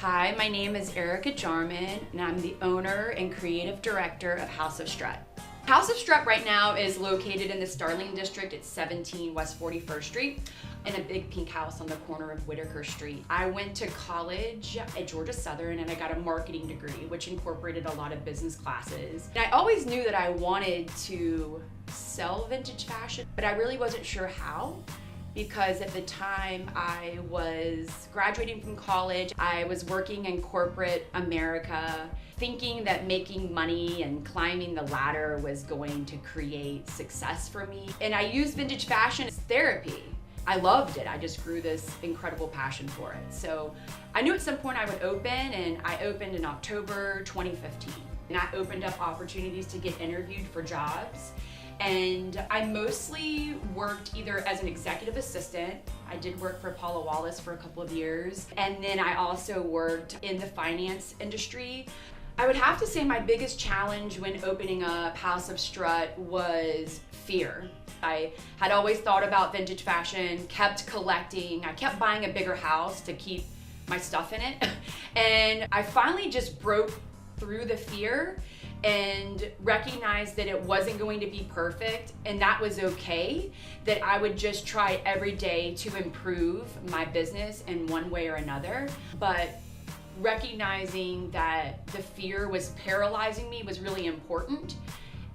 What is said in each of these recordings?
Hi, my name is Erica Jarman, and I'm the owner and creative director of House of Strut. House of Strut right now is located in the Starling District at 17 West 41st Street in a big pink house on the corner of Whitaker Street. I went to college at Georgia Southern and I got a marketing degree, which incorporated a lot of business classes. And I always knew that I wanted to sell vintage fashion, but I really wasn't sure how. Because at the time I was graduating from college, I was working in corporate America, thinking that making money and climbing the ladder was going to create success for me. And I used vintage fashion as therapy. I loved it. I just grew this incredible passion for it. So I knew at some point I would open, and I opened in October 2015. And I opened up opportunities to get interviewed for jobs. And I mostly worked either as an executive assistant. I did work for Paula Wallace for a couple of years. And then I also worked in the finance industry. I would have to say my biggest challenge when opening up House of Strut was fear. I had always thought about vintage fashion, kept collecting. I kept buying a bigger house to keep my stuff in it. And I finally just broke through the fear and recognized that it wasn't going to be perfect, and that was okay, that I would just try every day to improve my business in one way or another. But recognizing that the fear was paralyzing me was really important,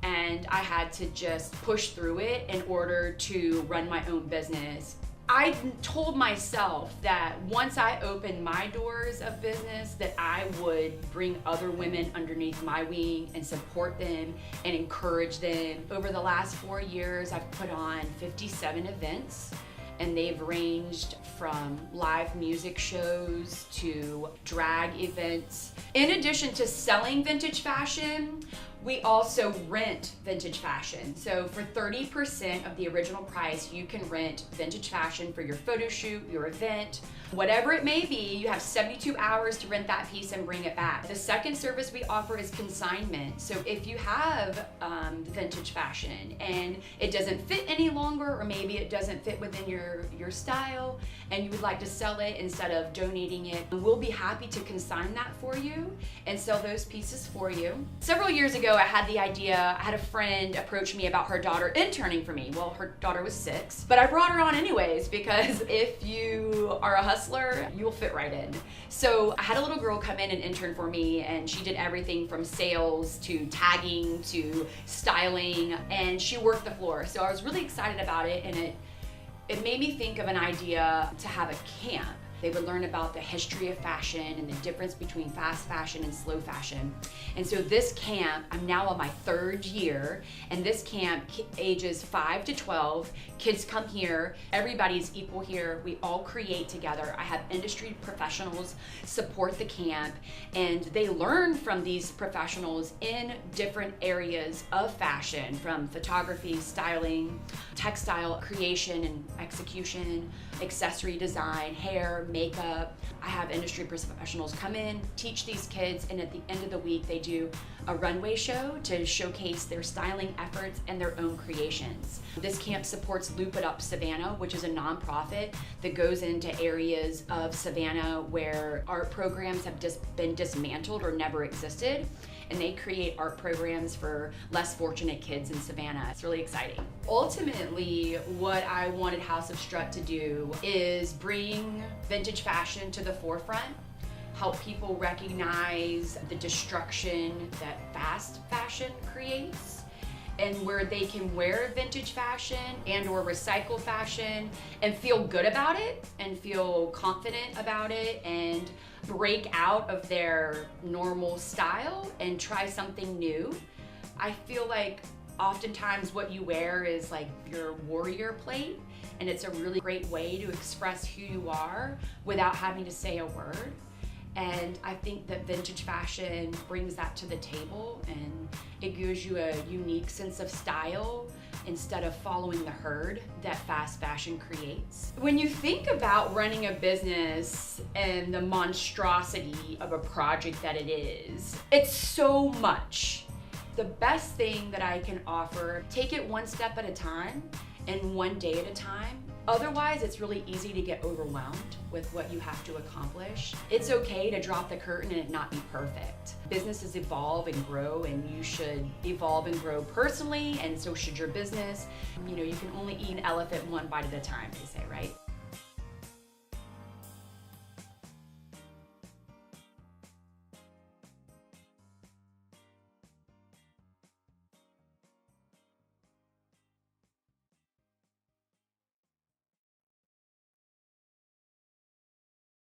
and I had to just push through it in order to run my own business. I told myself that once I opened my doors of business, that I would bring other women underneath my wing and support them and encourage them. Over the last 4 years, I've put on 57 events, and they've ranged from live music shows to drag events. In addition to selling vintage fashion, we also rent vintage fashion. So for 30% of the original price, you can rent vintage fashion for your photo shoot, your event, whatever it may be. You have 72 hours to rent that piece and bring it back. The second service we offer is consignment. So if you have vintage fashion and it doesn't fit any longer, or maybe it doesn't fit within your style and you would like to sell it instead of donating it, we'll be happy to consign that for you and sell those pieces for you. Several years ago, I had the idea, I had a friend approach me about her daughter interning for me. Well, her daughter was 6, but I brought her on anyways, because if you are a hustler, you'll fit right in. So I had a little girl come in and intern for me, and she did everything from sales to tagging to styling, and she worked the floor. So I was really excited about it, and it made me think of an idea to have a camp. They would learn about the history of fashion and the difference between fast fashion and slow fashion. And so this camp, I'm now on my 3rd year, and this camp ages 5 to 12. Kids come here, everybody's equal here. We all create together. I have industry professionals support the camp, and they learn from these professionals in different areas of fashion, from photography, styling, textile creation and execution, accessory design, hair, makeup. I have industry professionals come in, teach these kids, and at the end of the week they do a runway show to showcase their styling efforts and their own creations. This camp supports Loop It Up Savannah, which is a nonprofit that goes into areas of Savannah where art programs have just been dismantled or never existed, and they create art programs for less fortunate kids in Savannah. It's really exciting. Ultimately, what I wanted House of Strut to do is bring vintage fashion to the forefront, help people recognize the destruction that fast fashion creates, and where they can wear vintage fashion and or recycled fashion and feel good about it and feel confident about it and break out of their normal style and try something new. I feel like oftentimes what you wear is like your warrior plate, and it's a really great way to express who you are without having to say a word. And I think that vintage fashion brings that to the table, and it gives you a unique sense of style instead of following the herd that fast fashion creates. When you think about running a business and the monstrosity of a project that it is, it's so much. The best thing that I can offer, take it one step at a time and one day at a time. Otherwise, it's really easy to get overwhelmed with what you have to accomplish. It's okay to drop the curtain and it not be perfect. Businesses evolve and grow, and you should evolve and grow personally, and so should your business. You know, you can only eat an elephant one bite at a time, they say, right?